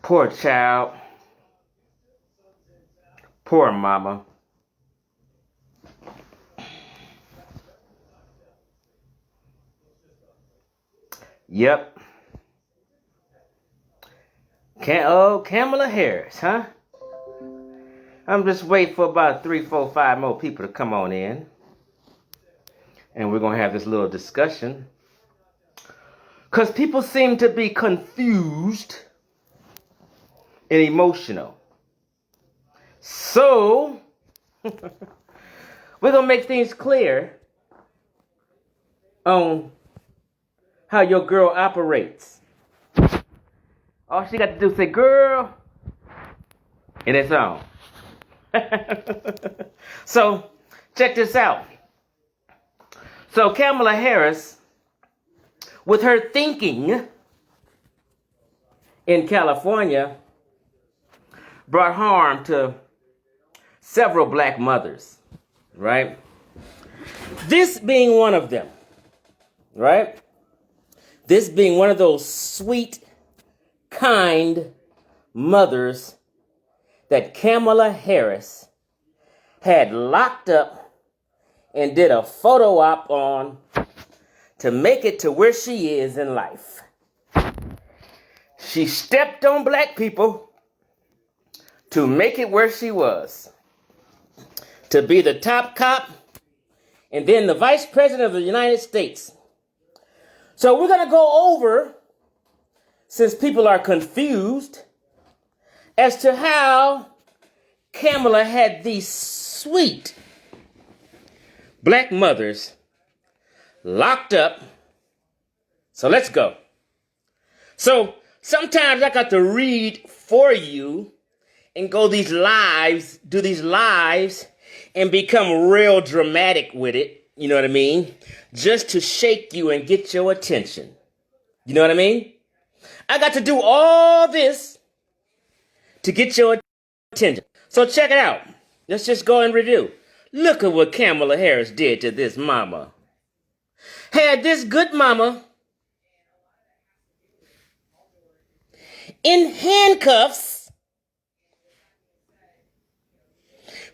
Poor child. Poor mama. Yep. Kamala Harris, huh? I'm just waiting for about 3, 4, 5 more people to come on in. And we're going to have this little discussion. Because people seem to be confused and emotional. So, we're going to make things clear on how your girl operates. All she got to do is say, girl, and it's on. So, check this out. So, Kamala Harris, with her thinking in California, brought harm to several black mothers, right? This being one of them, right? This being one of those sweet, kind mothers that Kamala Harris had locked up and did a photo op on to make it to where she is in life. She stepped on black people to make it where she was. To be the top cop and then the vice president of the United States. So we're going to go over, since people are confused, as to how Kamala had these sweet black mothers locked up. So let's go. So sometimes I got to read for you and do these lives, and become real dramatic with it. You know what I mean? Just to shake you and get your attention. You know what I mean? I got to do all this to get your attention. So check it out. Let's just go and review. Look at what Kamala Harris did to this mama. Had this good mama in handcuffs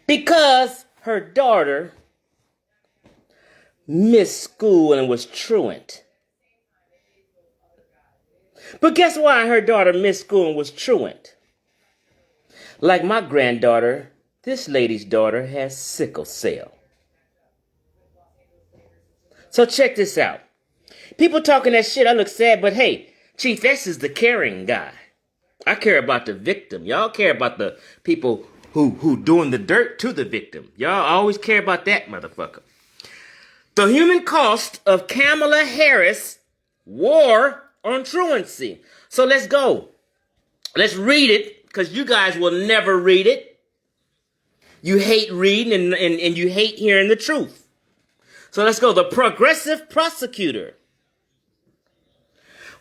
because her daughter missed school and was truant. But guess why her daughter missed school and was truant? Like my granddaughter, this lady's daughter has sickle cell. So check this out. People talking that shit, I look sad, but hey, Chief S is the caring guy. I care about the victim. Y'all care about the people who doing the dirt to the victim. Y'all always care about that motherfucker. The human cost of Kamala Harris war on truancy. So let's go. Let's read it, because you guys will never read it. You hate reading and you hate hearing the truth. So let's go. The progressive prosecutor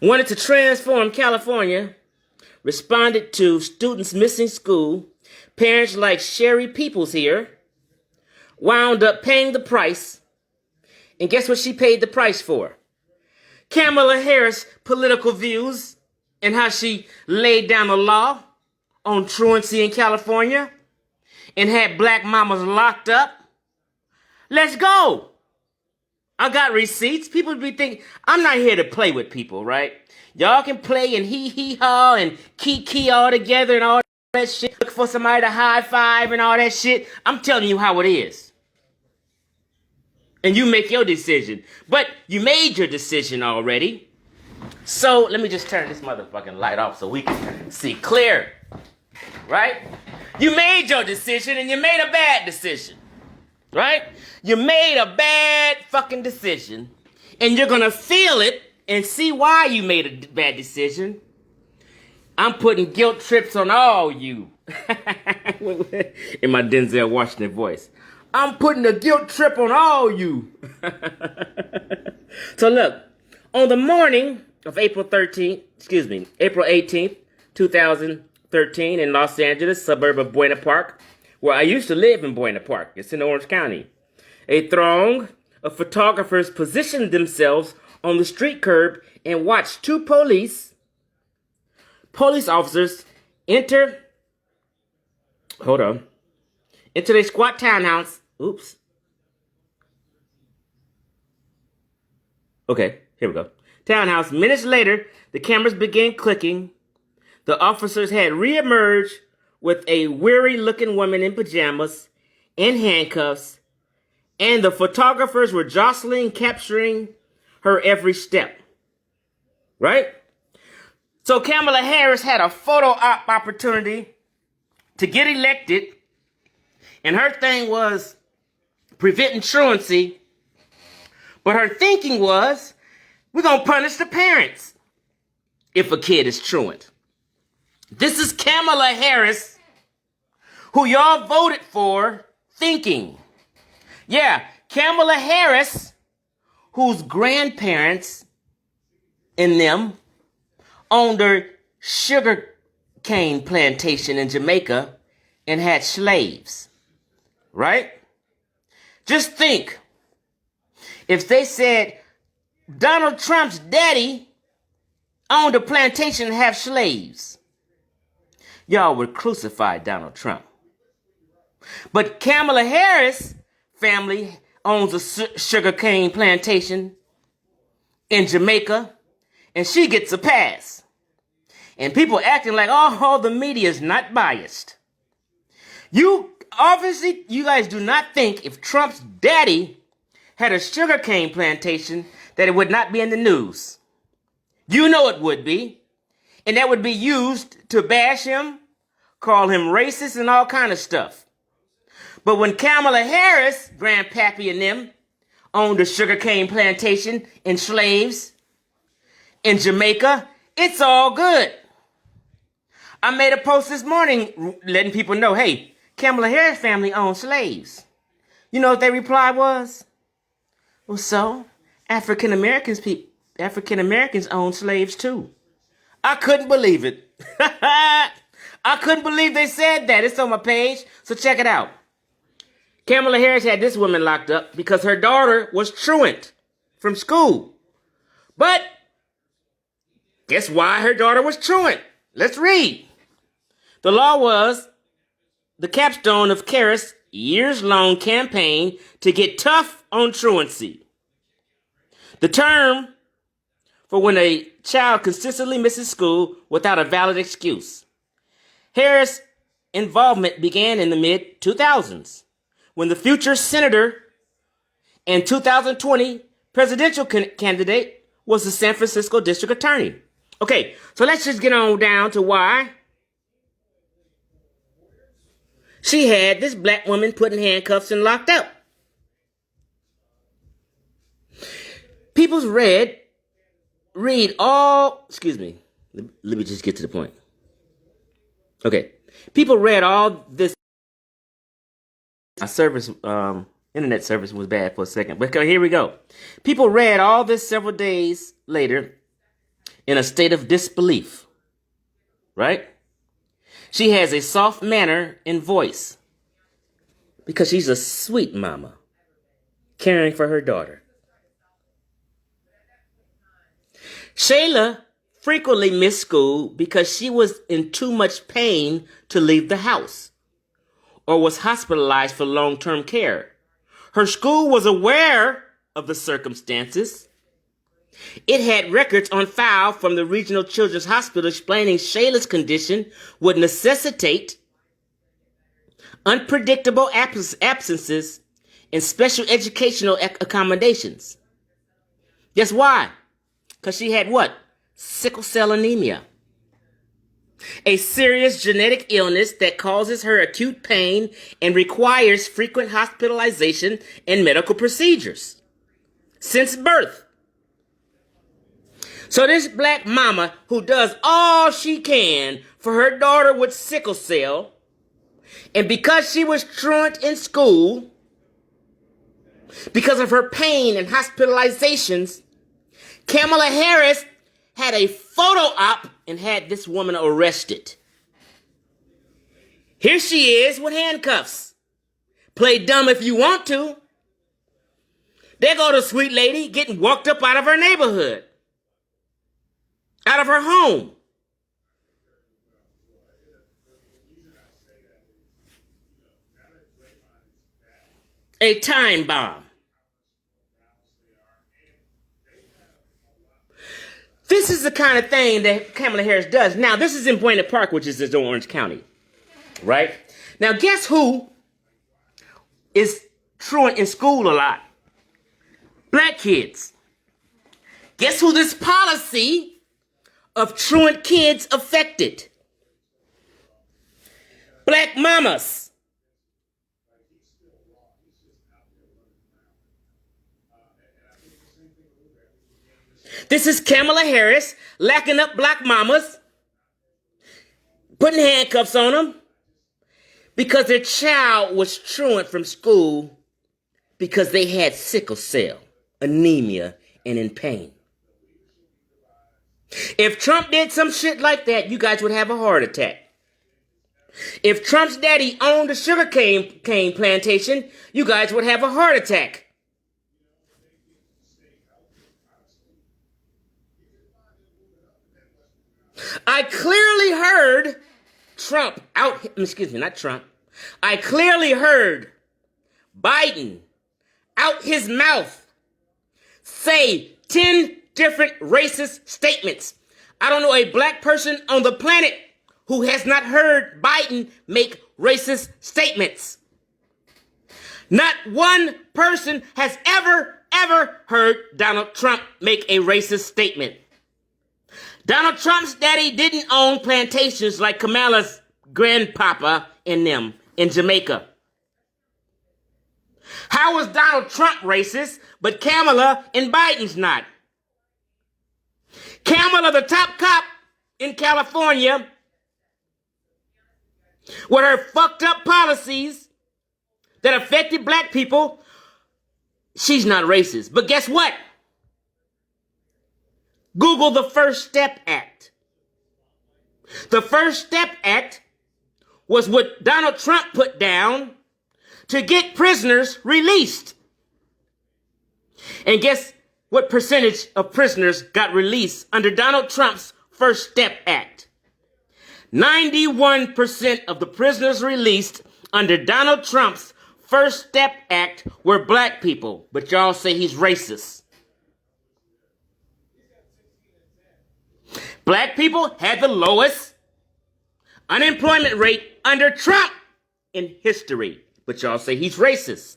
wanted to transform California, responded to students missing school. Parents like Sherry Peoples here wound up paying the price. And guess what she paid the price for? Kamala Harris' political views and how she laid down the law on truancy in California and had black mamas locked up. Let's go. I got receipts. People be thinking, I'm not here to play with people, right? Y'all can play and hee-hee-haw and key all together and all that shit. Look for somebody to high five and all that shit. I'm telling you how it is. And you make your decision. But you made your decision already. So let me just turn this motherfucking light off so we can see clear. Right? You made your decision and you made a bad decision. Right? You made a bad fucking decision. And you're going to feel it and see why you made a bad decision. I'm putting guilt trips on all you. In my Denzel Washington voice. I'm putting a guilt trip on all you. So look, on the morning of April 18th, 2013 in Los Angeles, suburb of Buena Park, where I used to live in Buena Park. It's in Orange County. A throng of photographers positioned themselves on the street curb and watched two police officers Enter, hold on, into their squat townhouse. Oops. Okay, here we go. Townhouse. Minutes later, the cameras began clicking. The officers had reemerged with a weary-looking woman in pajamas, in handcuffs, and the photographers were jostling, capturing her every step. Right? So Kamala Harris had a photo op opportunity to get elected, and her thing was preventing truancy. But her thinking was, we're going to punish the parents if a kid is truant. This is Kamala Harris, who y'all voted for, thinking. Yeah, Kamala Harris, whose grandparents and them owned a sugar cane plantation in Jamaica and had slaves. Right? Just think, if they said Donald Trump's daddy owned a plantation and have slaves, y'all would crucify Donald Trump. But Kamala Harris' family owns a sugarcane plantation in Jamaica, and she gets a pass. And people acting like, oh, the media is not biased. You guys do not think if Trump's daddy had a sugarcane plantation that it would not be in the news. You know it would be. And that would be used to bash him, call him racist and all kind of stuff. But when Kamala Harris, Grandpappy and them, owned a sugarcane plantation and slaves in Jamaica, it's all good. I made a post this morning letting people know, hey, Kamala Harris family owned slaves. You know what their reply was? Well, so African Americans own slaves too. I couldn't believe it. I couldn't believe they said that. It's on my page, so check it out. Kamala Harris had this woman locked up because her daughter was truant from school. But guess why her daughter was truant? Let's read. The law was the capstone of Harris' years-long campaign to get tough on truancy. The term for when a child consistently misses school without a valid excuse. Harris' involvement began in the mid-2000s when the future senator and 2020 presidential candidate was the San Francisco district attorney. Okay, so let's just get on down to why she had this black woman put in handcuffs and locked up. People's read all, excuse me, let me just get to the point. Okay, people read all this. My service, internet service was bad for a second, but here we go. People read all this several days later in a state of disbelief, right? She has a soft manner and voice because she's a sweet mama caring for her daughter. Shayla frequently missed school because she was in too much pain to leave the house or was hospitalized for long-term care. Her school was aware of the circumstances. It had records on file from the Regional Children's Hospital explaining Shayla's condition would necessitate unpredictable absences and special educational accommodations. Guess why? Because she had what? Sickle cell anemia. A serious genetic illness that causes her acute pain and requires frequent hospitalization and medical procedures since birth. So this black mama who does all she can for her daughter with sickle cell, and because she was truant in school, because of her pain and hospitalizations, Kamala Harris had a photo op and had this woman arrested. Here she is with handcuffs. Play dumb if you want to. There go the sweet lady getting walked up out of her neighborhood, out of her home. a time bomb. This is the kind of thing that Kamala Harris does. Now, this is in Buena Park, which is in Orange County, right? Now, guess who is truant in school a lot? Black kids. Guess who this policy of truant kids affected? Black mamas. This is Kamala Harris lacking up black mamas, putting handcuffs on them because their child was truant from school because they had sickle cell, anemia, and in pain. If Trump did some shit like that, you guys would have a heart attack. If Trump's daddy owned a sugar cane plantation, you guys would have a heart attack. I clearly heard I clearly heard Biden out his mouth say 10 different racist statements. I don't know a black person on the planet who has not heard Biden make racist statements. Not one person has ever heard Donald Trump make a racist statement. Donald Trump's daddy didn't own plantations like Kamala's grandpapa and them in Jamaica. How was Donald Trump racist, but Kamala and Biden's not? Kamala, the top cop in California, with her fucked up policies that affected black people, she's not racist. But guess what? Google the First Step Act. The First Step Act was what Donald Trump put down to get prisoners released. And guess what percentage of prisoners got released under Donald Trump's First Step Act? 91% of the prisoners released under Donald Trump's First Step Act were black people, but y'all say he's racist. Black people had the lowest unemployment rate under Trump in history, but y'all say he's racist.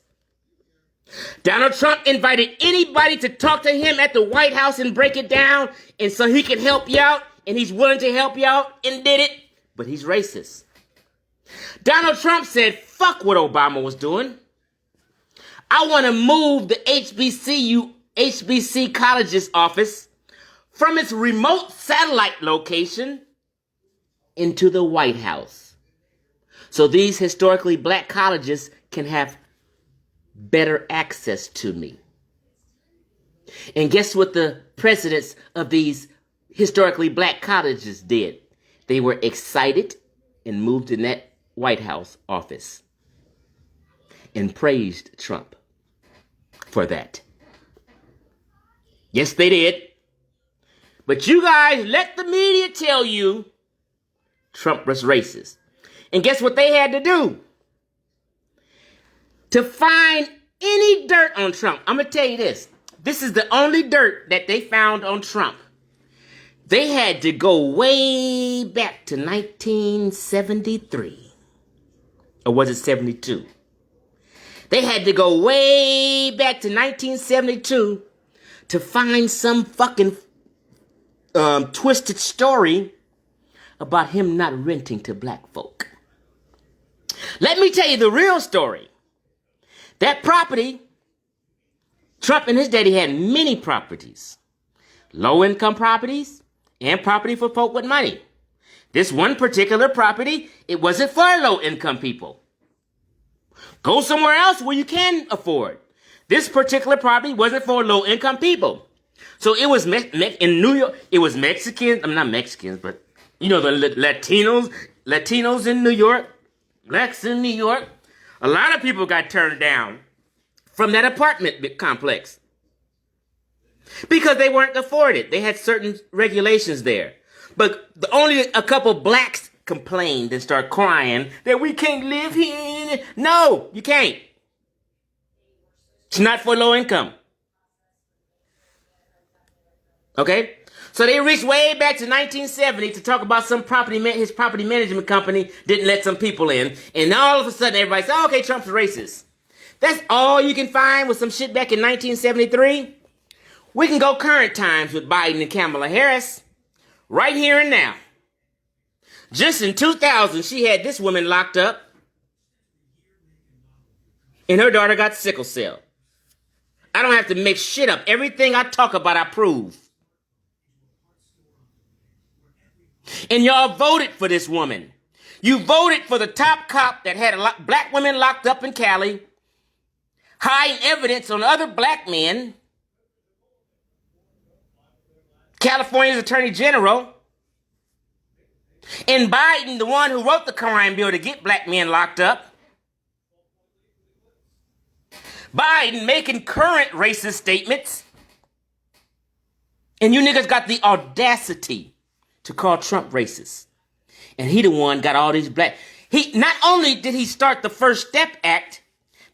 Donald Trump invited anybody to talk to him at the White House and break it down, and so he could help you out, and he's willing to help you out, and did it, but he's racist. Donald Trump said, fuck what Obama was doing. I want to move the HBC college's office from its remote satellite location into the White House, so these historically black colleges can have better access to me. And guess what the presidents of these historically black colleges did? They were excited and moved in that White House office and praised Trump for that. Yes, they did. But you guys let the media tell you Trump was racist. And guess what they had to do? To find any dirt on Trump. I'm going to tell you this. This is the only dirt that they found on Trump. They had to go way back to 1973. Or was it 72? They had to go way back to 1972 to find some fucking twisted story about him not renting to black folk. Let me tell you the real story. That property, Trump and his daddy had many properties. Low-income properties and property for folk with money. This one particular property, it wasn't for low-income people. Go somewhere else where you can afford. This particular property wasn't for low-income people. So it was in New York, it was Mexicans, I'm not Mexicans, but you know, the Latinos in New York, blacks in New York. A lot of people got turned down from that apartment complex because they weren't afforded. They had certain regulations there. But only a couple blacks complained and started crying that we can't live here. No, you can't. It's not for low income. Okay? So they reached way back to 1970 to talk about some his property management company didn't let some people in. And all of a sudden everybody said, oh, okay, Trump's racist. That's all you can find with some shit back in 1973? We can go current times with Biden and Kamala Harris. Right here and now. Just in 2000, she had this woman locked up. And her daughter got sickle cell. I don't have to make shit up. Everything I talk about, I prove. And y'all voted for this woman. You voted for the top cop that had black women locked up in Cali, hiding evidence on other black men. California's Attorney General. And Biden, the one who wrote the crime bill to get black men locked up. Biden making current racist statements. And you niggas got the audacity to call Trump racist. And he the one got all these black. He not only did he start the First Step Act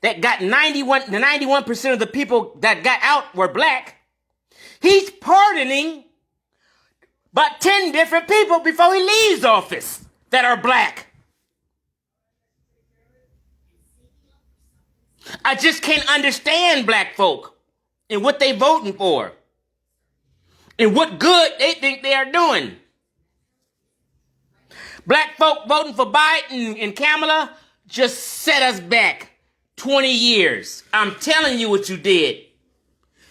that got 91% of the people that got out were black. He's pardoning about 10 different people before he leaves office that are black. I just can't understand black folk and what they voting for and what good they think they are doing. Black folk voting for Biden and Kamala just set us back 20 years. I'm telling you what you did.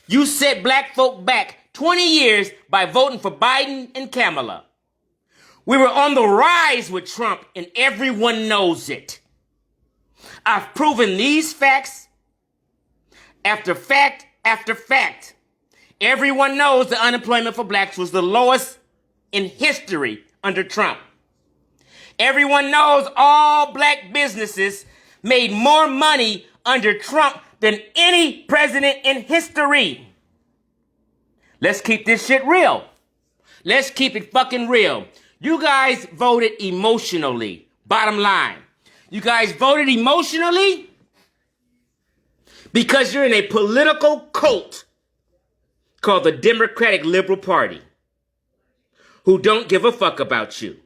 You set black folk back 20 years by voting for Biden and Kamala. We were on the rise with Trump, and everyone knows it. I've proven these facts after fact after fact. Everyone knows the unemployment for blacks was the lowest in history under Trump. Everyone knows all black businesses made more money under Trump than any president in history. Let's keep this shit real. Let's keep it fucking real. You guys voted emotionally. Bottom line. You guys voted emotionally because you're in a political cult called the Democratic Liberal Party who don't give a fuck about you.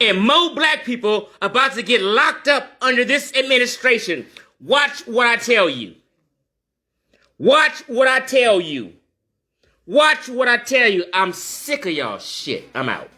And more black people about to get locked up under this administration. Watch what I tell you. Watch what I tell you. Watch what I tell you. I'm sick of y'all shit. I'm out.